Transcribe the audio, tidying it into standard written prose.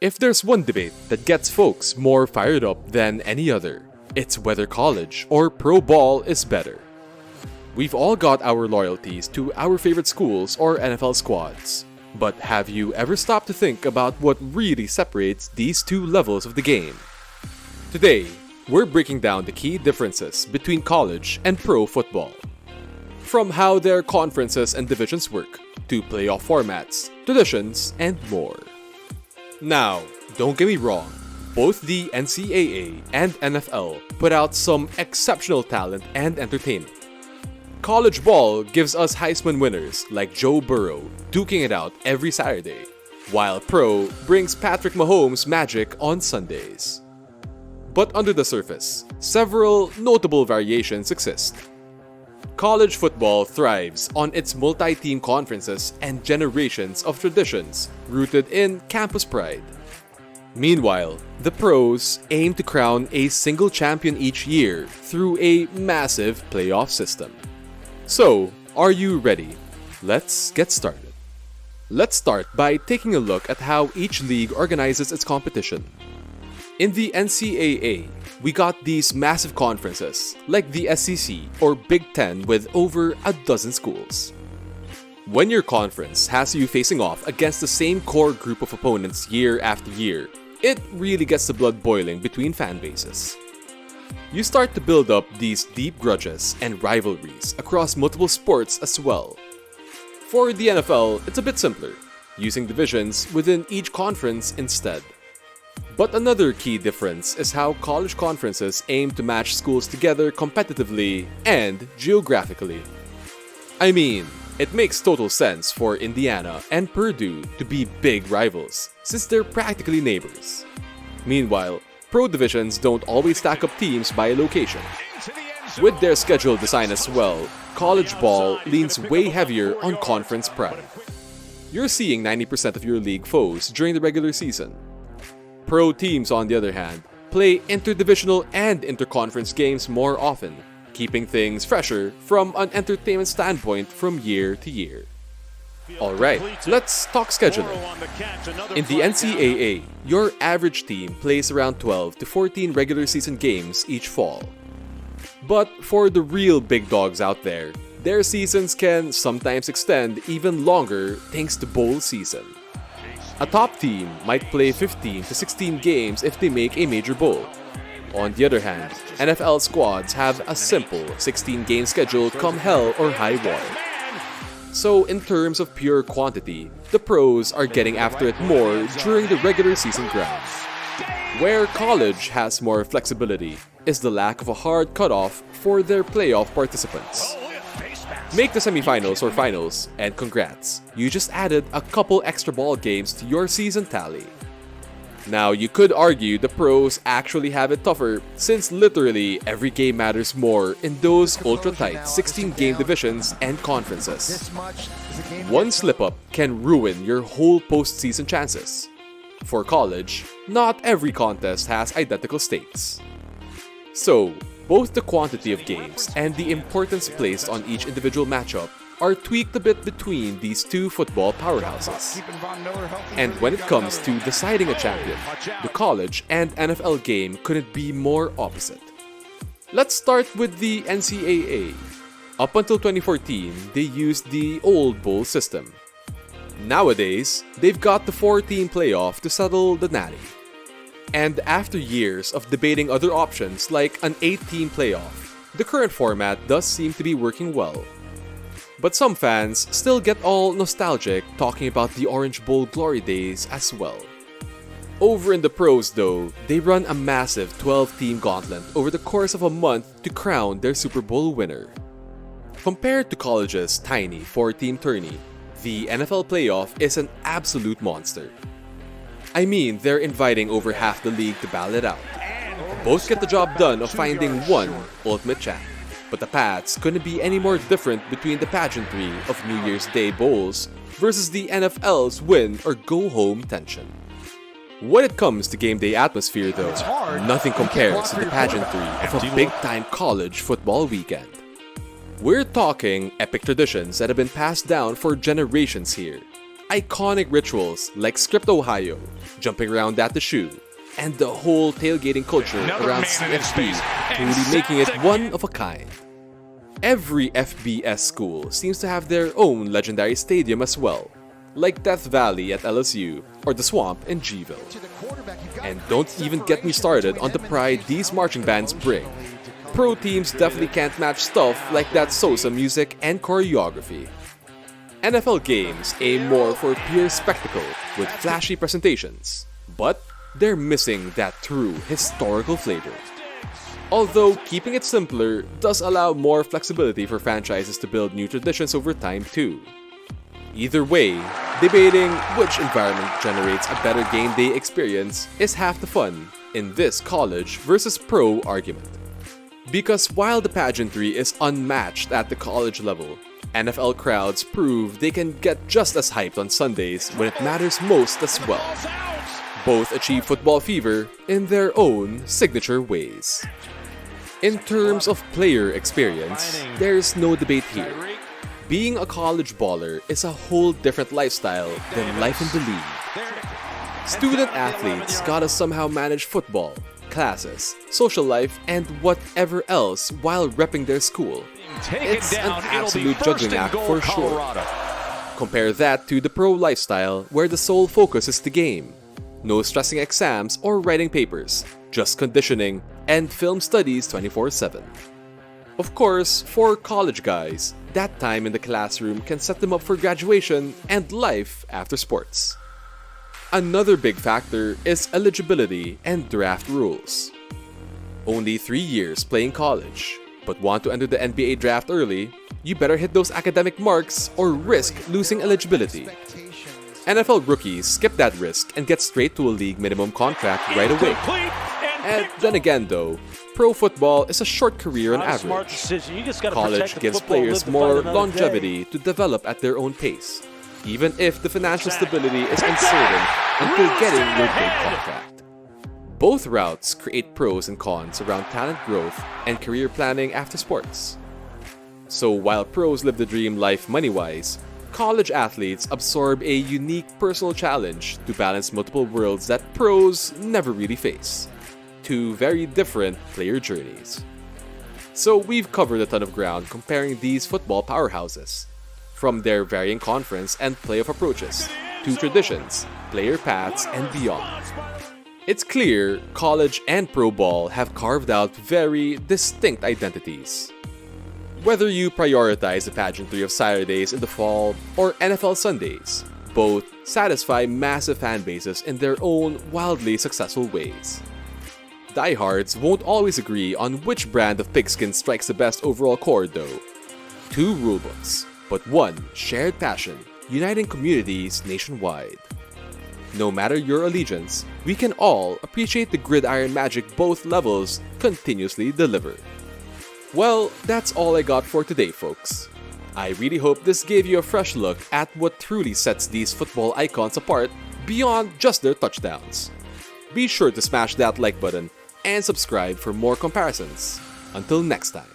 If there's one debate that gets folks more fired up than any other, it's whether college or pro ball is better. We've all got our loyalties to our favorite schools or NFL squads. But have you ever stopped to think about what really separates these two levels of the game? Today, we're breaking down the key differences between college and pro football. From how their conferences and divisions work, to playoff formats, traditions, and more. Now, don't get me wrong, both the NCAA and NFL put out some exceptional talent and entertainment. College ball gives us Heisman winners like Joe Burrow duking it out every Saturday, while pro brings Patrick Mahomes magic on Sundays. But under the surface, several notable variations exist. College football thrives on its multi-team conferences and generations of traditions rooted in campus pride. Meanwhile, the pros aim to crown a single champion each year through a massive playoff system. So, are you ready? Let's get started. Let's start by taking a look at how each league organizes its competition. In the NCAA, we got these massive conferences like the SEC or Big Ten with over a dozen schools. When your conference has you facing off against the same core group of opponents year after year, it really gets the blood boiling between fan bases. You start to build up these deep grudges and rivalries across multiple sports as well. For the NFL, it's a bit simpler, using divisions within each conference instead. But another key difference is how college conferences aim to match schools together competitively and geographically. I mean, it makes total sense for Indiana and Purdue to be big rivals, since they're practically neighbors. Meanwhile, pro divisions don't always stack up teams by location. With their schedule design as well, college ball leans way heavier on conference pride. You're seeing 90% of your league foes during the regular season. Pro teams, on the other hand, play interdivisional and interconference games more often, keeping things fresher from an entertainment standpoint from year to year. Alright, let's talk scheduling. In the NCAA, your average team plays around 12 to 14 regular season games each fall. But for the real big dogs out there, their seasons can sometimes extend even longer thanks to bowl season. A top team might play 15 to 16 games if they make a major bowl. On the other hand, NFL squads have a simple 16-game schedule come hell or high water. So in terms of pure quantity, the pros are getting after it more during the regular season grind. Where college has more flexibility is the lack of a hard cutoff for their playoff participants. Make the semifinals or finals, and congrats, you just added a couple extra ball games to your season tally. Now, you could argue the pros actually have it tougher since literally every game matters more in those ultra-tight 16-game divisions and conferences. One slip-up can ruin your whole postseason chances. For college, not every contest has identical stakes. So, both the quantity of games and the importance placed on each individual matchup are tweaked a bit between these two football powerhouses. And when it comes to deciding a champion, the college and NFL game couldn't be more opposite. Let's start with the NCAA. Up until 2014, they used the old bowl system. Nowadays, they've got the 4-team playoff to settle the natty. And after years of debating other options like an 8-team playoff, the current format does seem to be working well. But some fans still get all nostalgic talking about the Orange Bowl glory days as well. Over in the pros though, they run a massive 12-team gauntlet over the course of a month to crown their Super Bowl winner. Compared to college's tiny 4-team tourney, the NFL playoff is an absolute monster. I mean, they're inviting over half the league to battle it out. Both get the job done of finding one ultimate champ. But the Pats couldn't be any more different between the pageantry of New Year's Day bowls versus the NFL's win or go home tension. When it comes to game day atmosphere though, nothing compares to the pageantry of a big-time college football weekend. We're talking epic traditions that have been passed down for generations here. iconic rituals like Script Ohio, jumping around at the shoe, and the whole tailgating culture around CFB truly making it one of a kind. Every FBS school seems to have their own legendary stadium as well, like Death Valley at LSU or the Swamp in Gville. And don't even get me started on the pride these marching bands bring. Pro teams definitely can't match stuff like that Sosa music and choreography. NFL games aim more for pure spectacle with flashy presentations, but they're missing that true historical flavor. Although keeping it simpler does allow more flexibility for franchises to build new traditions over time too. Either way, debating which environment generates a better game day experience is half the fun in this college versus pro argument. Because while the pageantry is unmatched at the college level, NFL crowds prove they can get just as hyped on Sundays when it matters most as well. Both achieve football fever in their own signature ways. In terms of player experience, there's no debate here. Being a college baller is a whole different lifestyle than life in the league. Student athletes gotta somehow manage football, classes, social life, and whatever else while repping their school. It's an absolute juggling act for sure. Compare that to the pro lifestyle where the sole focus is the game. No stressing exams or writing papers, just conditioning and film studies 24/7. Of course, for college guys, that time in the classroom can set them up for graduation and life after sports. Another big factor is eligibility and draft rules. Only 3 years playing college, but want to enter the NBA draft early, you better hit those academic marks or risk losing eligibility. NFL rookies skip that risk and get straight to a league minimum contract right away. And then again though, pro football is a short career on average. College gives players more longevity to develop at their own pace, even if the financial stability is uncertain until getting your big contract. Both routes create pros and cons around talent growth and career planning after sports. So while pros live the dream life money-wise, college athletes absorb a unique personal challenge to balance multiple worlds that pros never really face. Two very different player journeys. So we've covered a ton of ground comparing these football powerhouses, from their varying conference and playoff approaches, to traditions, player paths, and beyond. It's clear college and pro ball have carved out very distinct identities. Whether you prioritize the pageantry of Saturdays in the fall or NFL Sundays, both satisfy massive fan bases in their own wildly successful ways. Diehards won't always agree on which brand of pigskin strikes the best overall chord though. Two rulebooks, but one shared passion, uniting communities nationwide. No matter your allegiance, we can all appreciate the gridiron magic both levels continuously deliver. Well, that's all I got for today, folks. I really hope this gave you a fresh look at what truly sets these football icons apart beyond just their touchdowns. Be sure to smash that like button and subscribe for more comparisons. Until next time.